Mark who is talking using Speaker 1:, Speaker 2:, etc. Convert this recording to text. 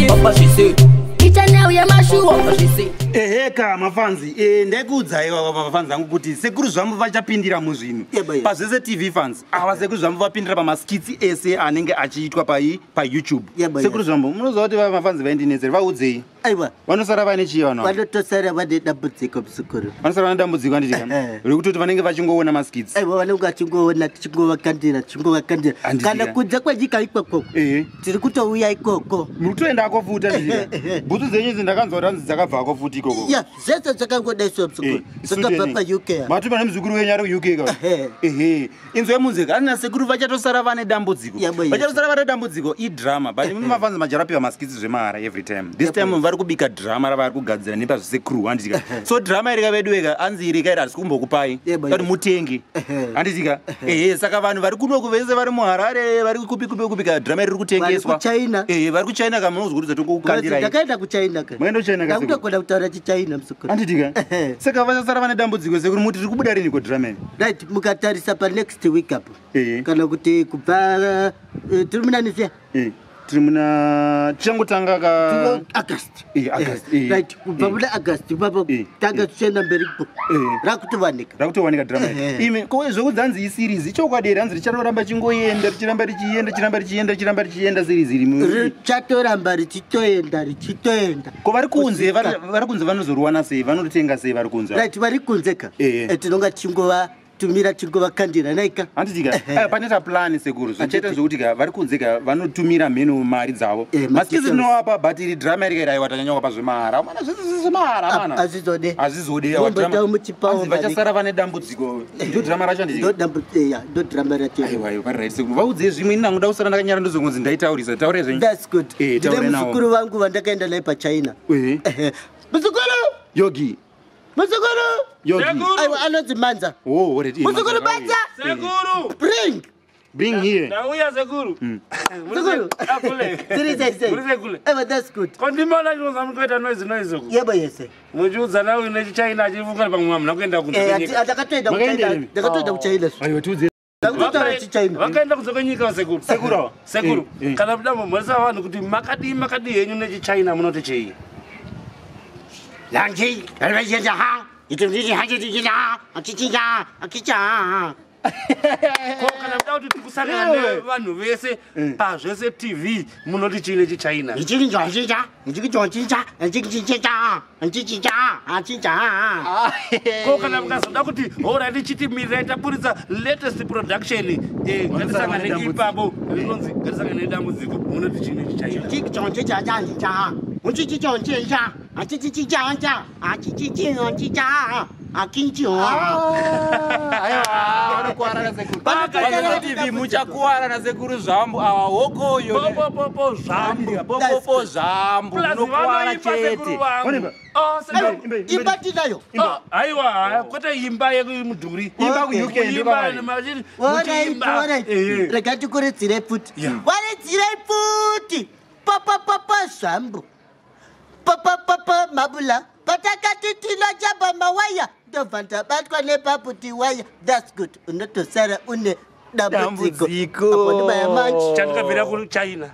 Speaker 1: expensive. Papa she say. Ichanauye mashuwa. Papa she say.
Speaker 2: Eheka mafanzi ndekuudzaiwa vafanzi vangu kuti sekuru zvambo vachapindira muzvinhu pazvese TV fans ava sekuru zvambo vapindira pamaskitsi ese anenge achiitwa paYouTube. Sekuru zvambo munoziva kuti mafanzi vaindinetsera vaudzei
Speaker 3: aiwa
Speaker 2: vanosara vaine chii vano
Speaker 3: vanotosara vane dambudziko musukuru
Speaker 2: vanosara vane dambudziko anditika rekutoti vanenge vachingoona maskitsi
Speaker 3: aiwa vanenge vachingoona tichingovakandira kana kunze kwenyika ikoko tiri kutouya ikoko
Speaker 2: muri kutoendako futi anditika bhutsu dzenyu idzi ndakanzwa kuti hanzi dzakabvako futi ikoko
Speaker 3: ya zvese zvakangodaiswa musukuru dzakabva paUK
Speaker 2: matuma nemuzukuru wenyu ari kuUK ka inzwe munzeka arina sekuru vachatosara vane dambudziko vachatosara vane dambudziko idrama but mafanzi majarapiwa maskitsi zvemahara every time this time vari kubika drama ravari kugadzira nepazvisekuru handitika so drama iri kavedweka anzi iri kaira harisi kumbokupai kuti mutenge handitika saka vanhu vari kuno kuvese vari muHarare vari kupika drama iri kutengeswa vari kuchina ka munozogurudza tongokukandira
Speaker 3: ndakaenda kuchina ka
Speaker 2: muenda kuchina ka
Speaker 3: ndakutogona kutaura chichina musukuru
Speaker 2: handitika saka vachasara vane dambudziko sekuru muti tiri kubuda rini kodrameni
Speaker 3: right mukatarisa panext week apo kana kuti kubva tiri munanisiya
Speaker 2: tiri muna tichangotanga ka
Speaker 3: August right kubva muna August ipapo tanga tichienda mberi
Speaker 2: rakutowanika drama ime zvokudzanzi iseries ichokwadi hanzi richaramba chingoenda richiramba richienda series iri
Speaker 3: richatoramba richitoenda
Speaker 2: ko vari kunze vanozorwana sei vanotenga sei vari kunze
Speaker 3: right vari kunze ka tinonga tichingova tumira chingovakandira naika
Speaker 2: handitika paneta plan sekuru zvichaita zvokuti ka vari kunze ka vanotumira mhenu mari dzavo maskitsi tinovapa but iri drama iri kairaiwa tanyanyauka pazvemahara mana zvese zvemahara mana
Speaker 3: azvizode
Speaker 2: vachasara vane dambudziko ndo drama racho
Speaker 3: ndo drama racho
Speaker 2: aiwa parirait sekuru vaudzei zvimwe ini nangoda kusara ndakanyara ndozongonzi ndaitaurisa taure zvenyu
Speaker 3: that's good ndine muzukuru vangu vandakaenda naye pachina muzukuru
Speaker 2: yogi
Speaker 3: Musukuru!
Speaker 1: Yogi!
Speaker 3: Aiwa anonzi Manza.
Speaker 2: Oh, what it is.
Speaker 3: Musukuru Manza!
Speaker 1: Sekuru!
Speaker 3: Bring
Speaker 1: here. Now we are Sekuru.
Speaker 3: Sekuru.
Speaker 1: Akule.
Speaker 3: Sekuru. Aiwa that's good.
Speaker 1: Kondimana ngizamkweta noise.
Speaker 3: Yebo yese.
Speaker 1: Mujuza nawe nechichina chivuka pamwamwe nakuenda kunze.
Speaker 3: Atakatoenda kuchina. Ndakatoenda kuchina.
Speaker 2: Aiwa tuze.
Speaker 1: Vakaenda kunze kwenyika sekuru kana mudambo murisa vanhu kuti makadi henyu nechichina munoti chei
Speaker 3: Lanji, alvejenda ha, itundiri hajidikina, akichija.
Speaker 1: Kana mdauti tikusangana vanhu vese pazvese TV munoti chine chichina.
Speaker 3: Ichikinja.
Speaker 1: Ko kana mkazoda kuti ora ndichiti mireta buritsa latest production ngatisangane ipapo rinonzi ngatisangane dambudziko munoti chine chichina.
Speaker 2: TV muchakuwara na sekuru zvambu awa hokoyo popo zvambu unokuwara chete
Speaker 3: imba tinayo
Speaker 1: aiwa kwete imba yemudhuri
Speaker 2: imba kuUK
Speaker 3: rega tikuridzirei futi waridzirei futi papa zvambu papa mabula patakati tinojamba mawaya ndobva ndabatwa nepaputi waya that's good unotosara une dambudziko
Speaker 1: chandikabvira kuchina